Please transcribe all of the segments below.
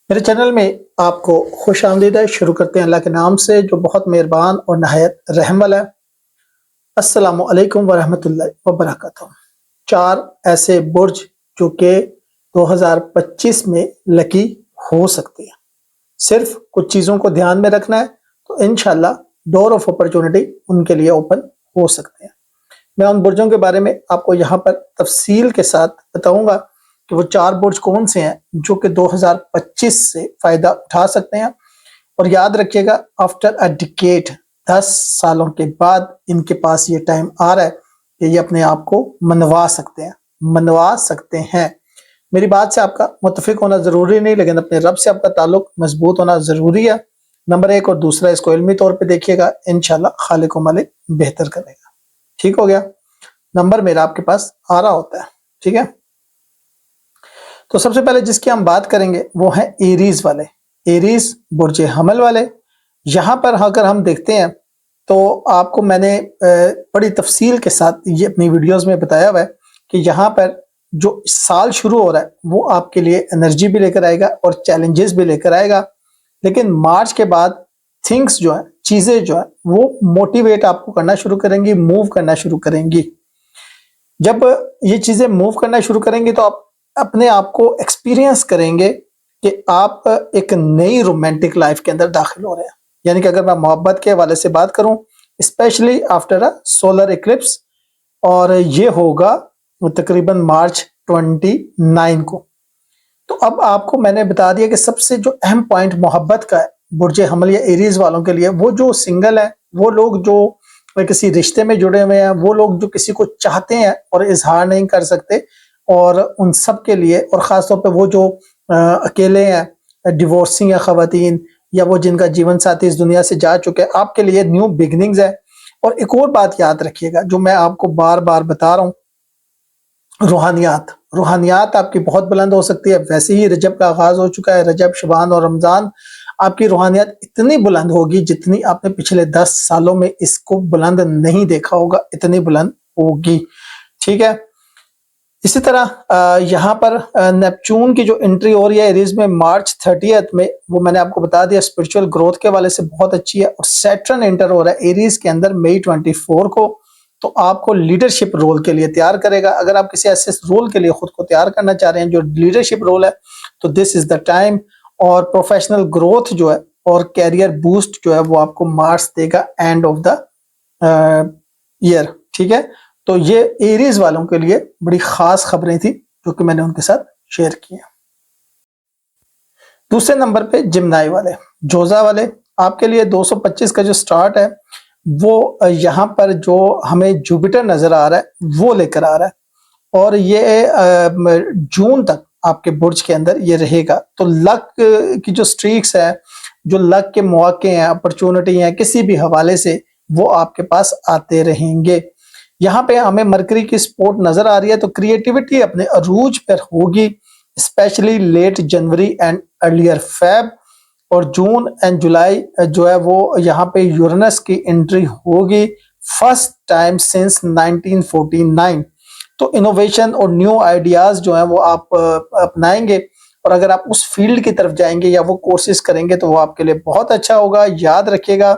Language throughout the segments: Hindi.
मेरे चैनल में आपको खुश आमदीद है। शुरू करते हैं अल्लाह के नाम से जो बहुत मेहरबान और नहायत रहम वाला है। अस्सलामु अलैकुम वरहमतुल्लाहि वबरकातुहू। 4 ऐसे बुर्ज जो कि 2025 में लकी हो सकते हैं। सिर्फ कुछ चीज़ों को ध्यान में रखना है तो इंशाल्लाह डोर ऑफ अपॉर्चुनिटी उनके लिए ओपन हो सकते हैं। मैं उन बुर्जों के बारे में आपको यहाँ पर तफसील के साथ बताऊंगा कि वो 4 बुर्ज कौन से हैं जो कि 2025 से फ़ायदा उठा सकते हैं। और याद रखिएगा, आफ्टर अ डिकेड 10 सालों के बाद इनके पास ये टाइम आ रहा है कि ये अपने आप को मनवा सकते हैं। मेरी बात से आपका मुत्तफिक होना ज़रूरी नहीं, लेकिन अपने रब से आपका ताल्लुक मजबूत होना ज़रूरी है। नंबर 1 और दूसरा, इसको इल्मी तौर पे देखिएगा, इंशाल्लाह खालिक व मालिक बेहतर करेगा। ठीक हो गया। नंबर मेरा आपके पास आ रहा होता है, ठीक है। तो सबसे पहले जिसकी हम बात करेंगे वो है एरीज वाले, एरीज बुर्ज हमल वाले। यहाँ पर अगर हम देखते हैं तो आपको मैंने बड़ी तफसील के साथ ये अपनी वीडियोस में बताया हुआ है कि यहाँ पर जो साल शुरू हो रहा है वो आपके लिए एनर्जी भी लेकर आएगा और चैलेंजेस भी लेकर आएगा। लेकिन मार्च के बाद थिंग्स जो है, चीज़ें जो है वो मोटिवेट आपको करना शुरू करेंगी, मूव करना शुरू करेंगी। जब ये चीज़ें मूव करना शुरू करेंगी तो आप अपने आप को एक्सपीरियंस करेंगे कि आप एक नई रोमांटिक लाइफ के अंदर दाखिल हो रहे हैं। यानी कि अगर मैं मोहब्बत के हवाले से बात करूं, specially after a solar Eclipse, और ये होगा तकरीबन मार्च 29 को। तो अब आपको मैंने बता दिया कि सबसे जो अहम पॉइंट मोहब्बत का है बुर्ज हमल या एरीज वालों के लिए, वो जो सिंगल है, वो लोग जो किसी रिश्ते में जुड़े हुए हैं, वो लोग जो किसी को चाहते हैं और इजहार नहीं कर सकते, और उन सब के लिए, और ख़ासतौर पे वो जो अकेले हैं, डिवोर्सिंग या ख़वातीन, या वो जिनका जीवन साथी इस दुनिया से जा चुके हैं, आपके लिए न्यू बिगनिंग्स है। और एक और बात याद रखिएगा जो मैं आपको बार बार बता रहा हूँ, रूहानियात रूहानियात आपकी बहुत बुलंद हो सकती है। वैसे ही रजब का आगाज हो चुका है, रजब, शबान और रमज़ान। आपकी रूहानियत इतनी बुलंद होगी जितनी आपने पिछले 10 सालों में इसको बुलंद नहीं देखा होगा, इतनी बुलंद होगी, ठीक है। इसी तरह यहाँ पर नेपच्यून की जो एंट्री हो रही है एरीज में मार्च 30 में, वो मैंने आपको बता दिया स्पिरिचुअल ग्रोथ के वाले से बहुत अच्छी है। और सैटर्न एंटर हो रहा है एरीज के अंदर मई 24 को, तो आपको लीडरशिप रोल के लिए तैयार करेगा। अगर आप किसी ऐसे रोल के लिए खुद को तैयार करना चाह रहे हैं जो लीडरशिप रोल है, तो दिस इज द टाइम। और प्रोफेशनल ग्रोथ जो है और कैरियर बूस्ट जो है वो आपको मार्च देगा एंड ऑफ द ईयर, ठीक है। तो ये एरीज वालों के लिए बड़ी खास खबरें थी जो कि मैंने उनके साथ शेयर की हैं। दूसरे नंबर पे जिम्नाई वाले, जोजा वाले, आपके लिए 225 का जो स्टार्ट है वो यहाँ पर जो हमें जुपिटर नजर आ रहा है वो लेकर आ रहा है, और ये जून तक आपके बुर्ज के अंदर ये रहेगा। तो लक की जो स्ट्रीक्स है, जो लक के मौके हैं, अपॉर्चुनिटी हैं, किसी भी हवाले से वो आपके पास आते रहेंगे। यहाँ पे हमें मरकरी की सपोर्ट नजर आ रही है, तो क्रिएटिविटी अपने अरूज पर होगी, specially late January and earlier Feb. और जून एंड जुलाई जो है वो यहाँ पे यूरेनस की एंट्री होगी फर्स्ट टाइम सिंस 1949। तो इनोवेशन और न्यू आइडियाज जो हैं वो आप अपनाएंगे, और अगर आप उस फील्ड की तरफ जाएंगे या वो कोर्सेज करेंगे तो वो आपके लिए बहुत अच्छा होगा। याद रखिएगा,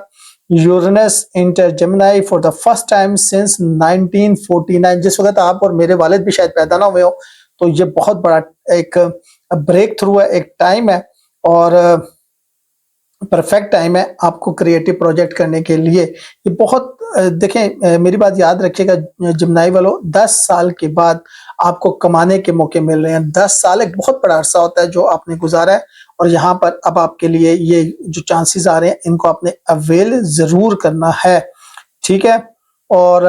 Uranus inter Gemini for the first time since 1949। जिस वक्त आप और मेरे वालिद भी शायद पैदा ना हुए हो, तो ये बहुत बड़ा एक ब्रेक थ्रू है, एक टाइम है, और परफेक्ट टाइम है आपको क्रिएटिव प्रोजेक्ट करने के लिए। ये बहुत देखें, मेरी बात याद रखिएगा जिम्नाई वालों, 10 साल के बाद आपको कमाने के मौके मिल रहे हैं। 10 साल एक बहुत बड़ा अरसा होता है जो आपने गुजारा है, और यहाँ पर अब आपके लिए ये जो चांसेस आ रहे हैं इनको आपने अवेल जरूर करना है, ठीक है। और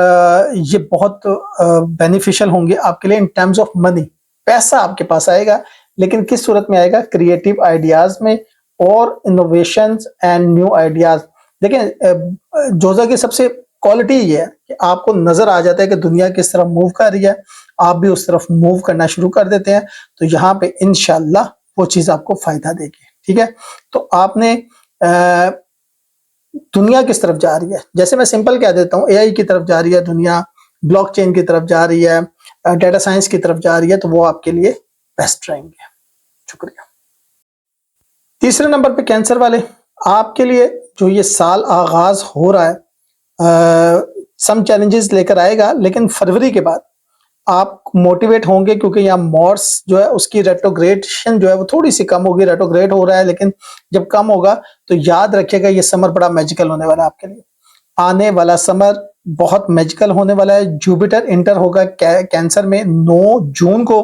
ये बहुत बेनिफिशियल होंगे आपके लिए इन टर्म्स ऑफ मनी। पैसा आपके पास आएगा, लेकिन किस सूरत में आएगा? क्रिएटिव आइडियाज में और इनोवेशंस एंड न्यू आइडियाज। देखें, जोजा की सबसे क्वालिटी ये है कि आपको नजर आ जाता है कि दुनिया किस तरफ मूव कर रही है, आप भी उस तरफ मूव करना शुरू कर देते हैं। तो यहाँ पे इंशाल्लाह वो चीज आपको फायदा देगी, ठीक है। तो आपने दुनिया किस तरफ जा रही है, जैसे मैं सिंपल कह देता हूँ, एआई की तरफ जा रही है दुनिया, ब्लॉकचेन की तरफ जा रही है, डेटा साइंस की तरफ जा रही है, तो वो आपके लिए बेस्ट रहेंगे। शुक्रिया। तीसरे नंबर पे कैंसर वाले, आपके लिए जो ये साल आगाज हो रहा है सम चैलेंजेस लेकर आएगा, लेकिन फरवरी के बाद आप मोटिवेट होंगे, क्योंकि यहाँ मॉर्स जो है उसकी रेट्रोग्रेडेशन जो है वो थोड़ी सी कम होगी। रेट्रोग्रेड हो रहा है, लेकिन जब कम होगा तो याद रखिएगा ये समर बड़ा मैजिकल होने वाला है आपके लिए। आने वाला समर बहुत मैजिकल होने वाला है। जुपिटर इंटर होगा कैंसर में 9 जून को,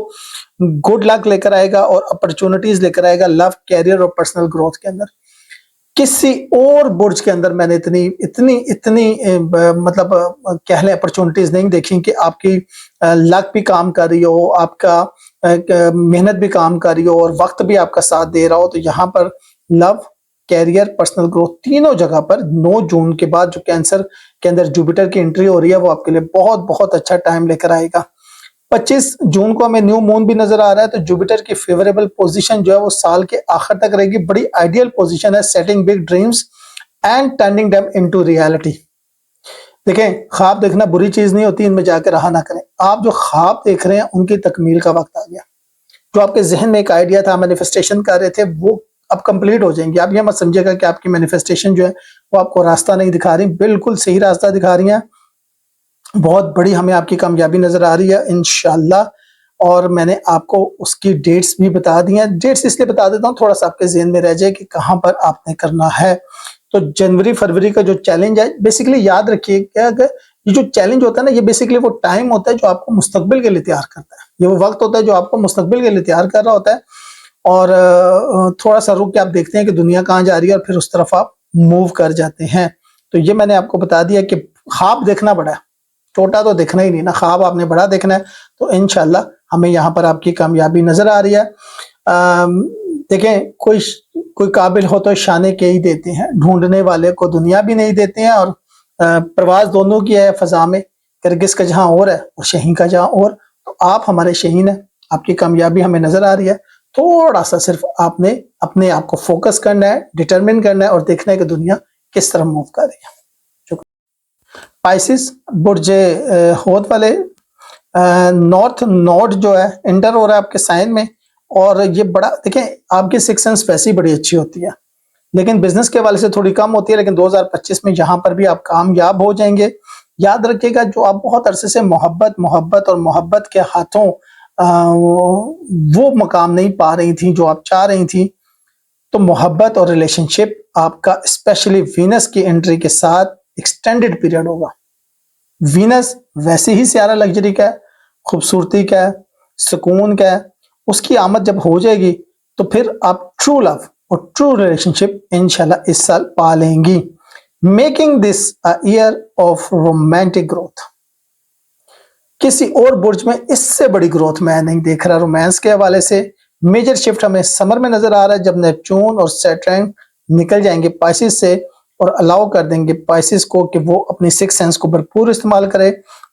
गुड लक लेकर आएगा और अपॉर्चुनिटीज लेकर आएगा लव, कैरियर और पर्सनल ग्रोथ के अंदर। किसी और बुर्ज के अंदर मैंने इतनी इतनी इतनी मतलब कह लें अपॉर्चुनिटीज नहीं देखी कि आपकी लक भी काम कर रही हो, आपका मेहनत भी काम कर रही हो और वक्त भी आपका साथ दे रहा हो। तो यहाँ पर लव, कैरियर, पर्सनल ग्रोथ तीनों जगह पर 9 जून के बाद जो कैंसर के अंदर जुपिटर की एंट्री हो रही है वो आपके लिए बहुत बहुत अच्छा टाइम लेकर आएगा। 25 जून को हमें न्यू मून भी नजर आ रहा है, तो जुपिटर की फेवरेबल पोजीशन जो है वो साल के आखिर तक रहेगी। बड़ी आइडियल पोजीशन है, setting big dreams and turning them into reality. देखें, ख्वाब देखना बुरी चीज नहीं होती, इनमें जाकर रहा ना करें। आप जो ख्वाब देख रहे हैं उनकी तकमील का वक्त आ गया। जो आपके जहन में एक आइडिया था, मैनिफेस्टेशन कर रहे थे, वो अब कंप्लीट हो जाएंगे। आप ये मत समझिएगा कि आपकी मैनिफेस्टेशन जो है वो आपको रास्ता नहीं दिखा रही, बिल्कुल सही रास्ता दिखा रही है। बहुत बड़ी हमें आपकी कामयाबी नजर आ रही है इंशाल्लाह। और मैंने आपको उसकी डेट्स भी बता दी हैं। डेट्स इसलिए बता देता हूँ थोड़ा सा आपके जहन में रह जाए कि कहाँ पर आपने करना है। तो जनवरी फरवरी का जो चैलेंज है, बेसिकली याद रखिए क्या, ये जो चैलेंज होता है ना, ये बेसिकली वो टाइम होता है जो आपको मुस्तकबिल के लिए तैयार करता है। ये वो वक्त होता है जो आपको मुस्तकबिल के लिए तैयार कर रहा होता है। और थोड़ा सा रुक के आप देखते हैं कि दुनिया कहाँ जा रही है और फिर उस तरफ आप मूव कर जाते हैं। तो ये मैंने आपको बता दिया कि ख्वाब देखना बड़ा है, छोटा तो देखना ही नहीं ना, ख्वाब आपने बड़ा देखना है। तो इंशाल्लाह हमें यहाँ पर आपकी कामयाबी नजर आ रही है। देखें, कोई काबिल हो तो शाने के ही देते हैं, ढूंढने वाले को दुनिया भी नहीं देते हैं। और प्रवास दोनों की है फजा में, किर्गिज का जहां और है और शहीन का जहां और। तो आप हमारे शहीन है, आपकी कामयाबी हमें नजर आ रही है। थोड़ा सा सिर्फ आपने अपने आप को फोकस करना है, डिटरमिन करना है और देखना है कि दुनिया किस तरफ मूव कर रही है। पाइसिस बुर्ज होद वाले, नॉर्थ नोड जो है एंटर हो रहा है आपके साइन में। और ये बड़ा देखें, आपकी सिक्स सेंस वैसे ही बड़ी अच्छी होती है, लेकिन बिजनेस के वाले से थोड़ी कम होती है। लेकिन 2025 में यहाँ पर भी आप कामयाब हो जाएंगे। याद रखिएगा, जो आप बहुत अरसे से मोहब्बत और मोहब्बत के हाथों वो मकाम नहीं पा रही थी जो आप चाह रही थी, तो मोहब्बत और रिलेशनशिप आपका स्पेशली वीनस की एंट्री के साथ एक्सटेंडेड पीरियड होगा। वीनस वैसे ही सारा लग्जरी का है, खूबसूरती का है, सुकून का है। उसकी आमद जब हो जाएगी तो फिर आप ट्रू लव और ट्रू रिलेशनशिप इंशाल्लाह इस साल पा लेंगी, making this a year of romantic growth. किसी और बुर्ज में इससे बड़ी ग्रोथ मैं नहीं देख रहा रोमांस के हवाले से। मेजर शिफ्ट हमें समर में नजर आ रहा है, जब नेपच्यून और सैटर्न निकल जाएंगे पाइसिस से और अलाउ कर देंगे पाइसिस को कि वो अपनी सिक्स सेंस को भरपूर इस्तेमाल करे,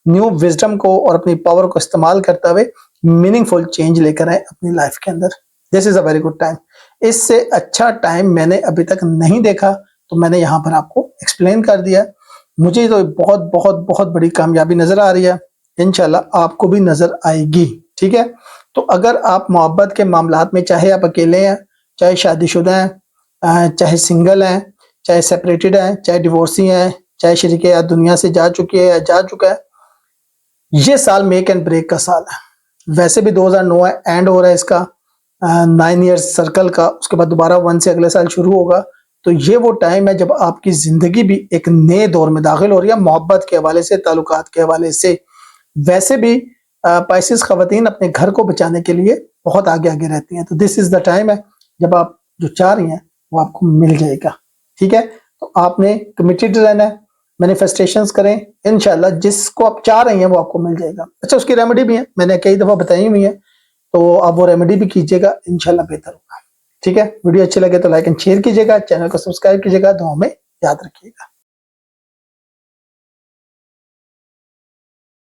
न्यू विजडम को और अपनी पावर को इस्तेमाल करते हुए मीनिंगफुल चेंज लेकर आए अपनी लाइफ के अंदर। This is a very good time. इससे अच्छा टाइम मैंने अभी तक नहीं देखा, तो मैंने यहाँ पर आपको एक्सप्लेन कर दिया। मुझे तो बहुत बहुत बहुत बड़ी कामयाबी नजर आ रही है, इंशाल्लाह आपको भी नजर आएगी। ठीक है, तो अगर आप मोहब्बत के मामलात में, चाहे आप अकेले हैं, चाहे शादीशुदा हैं, चाहे सिंगल हैं, चाहे सेपरेटेड हैं, चाहे डिवोर्सी हैं, चाहे शरीके या दुनिया से जा चुकी है या जा चुका है, ये साल मेक एंड ब्रेक का साल है। वैसे भी 2009 है, एंड हो रहा है इसका 9 ईयर्स सर्कल का, उसके बाद दोबारा 1 से अगले साल शुरू होगा। तो ये वो टाइम है जब आपकी जिंदगी भी एक नए दौर में दाखिल हो रही है, मोहब्बत के हवाले से, ताल्लुकात के हवाले से। वैसे भी पाइसिस खवातीन अपने घर को बचाने के लिए बहुत आगे आगे रहती हैं। तो दिस इज द टाइम है जब आप जो चाह रही हैं वो आपको मिल जाएगा। ठीक है, तो आपने कमिटेड रहना है, मैनिफेस्टेशंस करें, इंशाल्लाह जिसको आप चाह रही हैं वो आपको मिल जाएगा। अच्छा, उसकी रेमेडी भी है, मैंने कई दफा बताई हुई है, तो आप वो रेमेडी भी कीजिएगा, इंशाल्लाह बेहतर होगा। ठीक है, वीडियो अच्छी लगे तो लाइक एंड शेयर कीजिएगा, चैनल को सब्सक्राइब कीजिएगा, दुआ में याद रखिएगा।